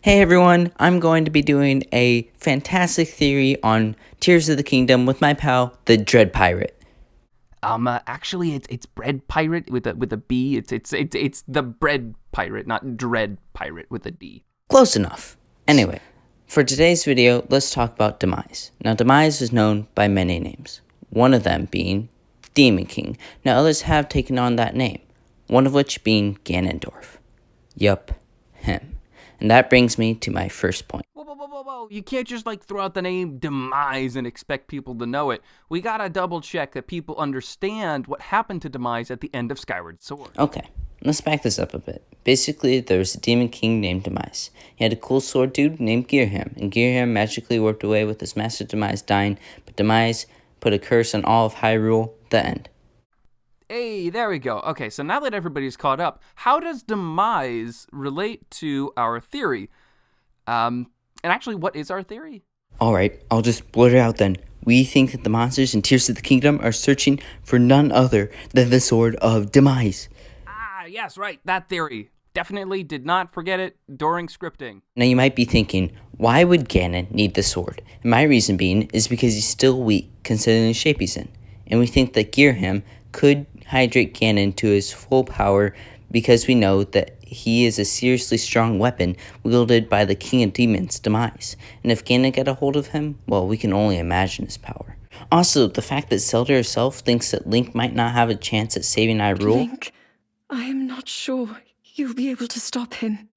Hey everyone, I'm going to be doing a fantastic theory on Tears of the Kingdom with my pal, the Dread Pirate. Actually, it's bread pirate with a B. It's the bread pirate, not dread pirate with a D. Close enough. Anyway, for today's video, let's talk about Demise. Now, Demise is known by many names, one of them being Demon King. Now, others have taken on that name, one of which being Ganondorf. Yup, him. And that brings me to my first point. Whoa. You can't just throw out the name Demise and expect people to know it. We gotta double check that people understand what happened to Demise at the end of Skyward Sword. Okay, let's back this up a bit. Basically, there was a demon king named Demise. He had a cool sword dude named Girihim, and Girihim magically warped away with his master Demise dying, but Demise put a curse on all of Hyrule. The end. Hey, there we go. Okay, so now that everybody's caught up, how does Demise relate to our theory? And actually, what is our theory? Alright, I'll just blurt it out then. We think that the monsters in Tears of the Kingdom are searching for none other than the Sword of Demise. Yes, right, that theory. Definitely did not forget it during scripting. Now you might be thinking, why would Ganon need the sword? And my reason being is because he's still weak considering the shape he's in. And we think that Girihim could hydrate Ganon to his full power because we know that he is a seriously strong weapon wielded by the King of Demons, Demise. And if Ganon got a hold of him, well, we can only imagine his power. Also, the fact that Zelda herself thinks that Link might not have a chance at saving Hyrule. Link, I am not sure you'll be able to stop him.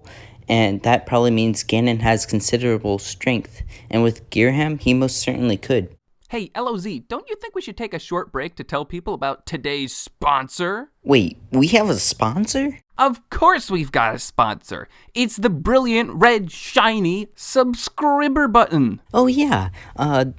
And that probably means Ganon has considerable strength. And with Girihim, he most certainly could. Hey, LOZ, don't you think we should take a short break to tell people about today's sponsor? Wait, we have a sponsor? Of course we've got a sponsor. It's the brilliant, red, shiny subscriber button. Oh yeah,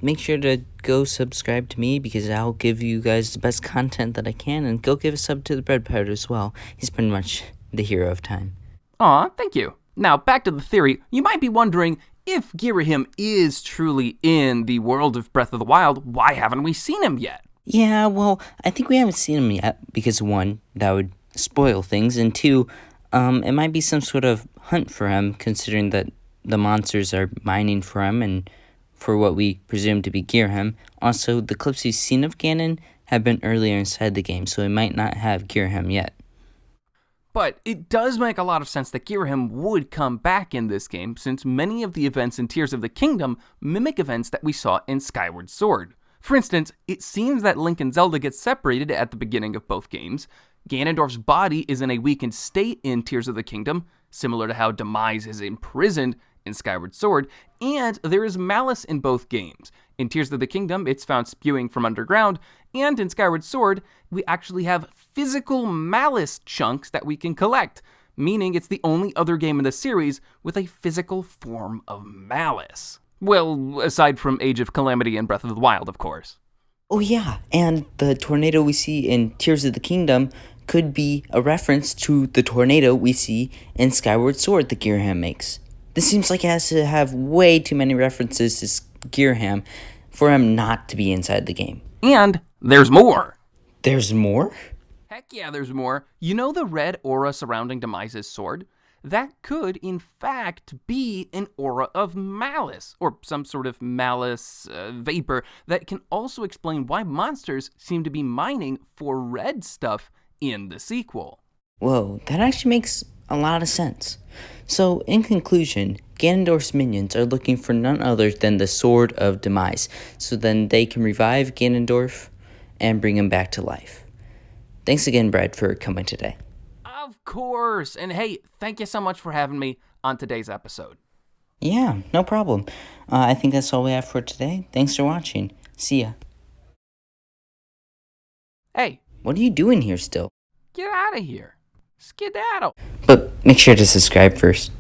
make sure to go subscribe to me because I'll give you guys the best content that I can, and go give a sub to the Bread Pirate as well. He's pretty much the hero of time. Aw, thank you. Now, back to the theory. You might be wondering, if Girihim is truly in the world of Breath of the Wild, why haven't we seen him yet? Yeah, well, I think we haven't seen him yet because one, that would spoil things, and two, it might be some sort of hunt for him considering that the monsters are mining for him and for what we presume to be Girihim. Also, the clips we've seen of Ganon have been earlier inside the game, so we might not have Girihim yet. But it does make a lot of sense that Girihim would come back in this game, since many of the events in Tears of the Kingdom mimic events that we saw in Skyward Sword. For instance, it seems that Link and Zelda get separated at the beginning of both games. Ganondorf's body is in a weakened state in Tears of the Kingdom, similar to how Demise is imprisoned in Skyward Sword, and there is malice in both games. In Tears of the Kingdom, it's found spewing from underground, and in Skyward Sword, we actually have physical malice chunks that we can collect, meaning it's the only other game in the series with a physical form of malice. Well, aside from Age of Calamity and Breath of the Wild, of course. Oh yeah, and the tornado we see in Tears of the Kingdom could be a reference to the tornado we see in Skyward Sword that Girihim makes. This seems like it has to have way too many references to Girihim for him not to be inside the game. And there's more. There's more? Heck yeah, there's more. You know the red aura surrounding Demise's sword? That could, in fact, be an aura of malice, or some sort of malice vapor that can also explain why monsters seem to be mining for red stuff in the sequel. Whoa, that actually makes a lot of sense. So, in conclusion, Ganondorf's minions are looking for none other than the Sword of Demise, so then they can revive Ganondorf and bring him back to life. Thanks again, Brad, for coming today. Of course! And hey, thank you so much for having me on today's episode. Yeah, no problem. I think that's all we have for today. Thanks for watching. See ya. Hey, What are you doing here still? get out of here. Skedaddle. But make sure to subscribe first.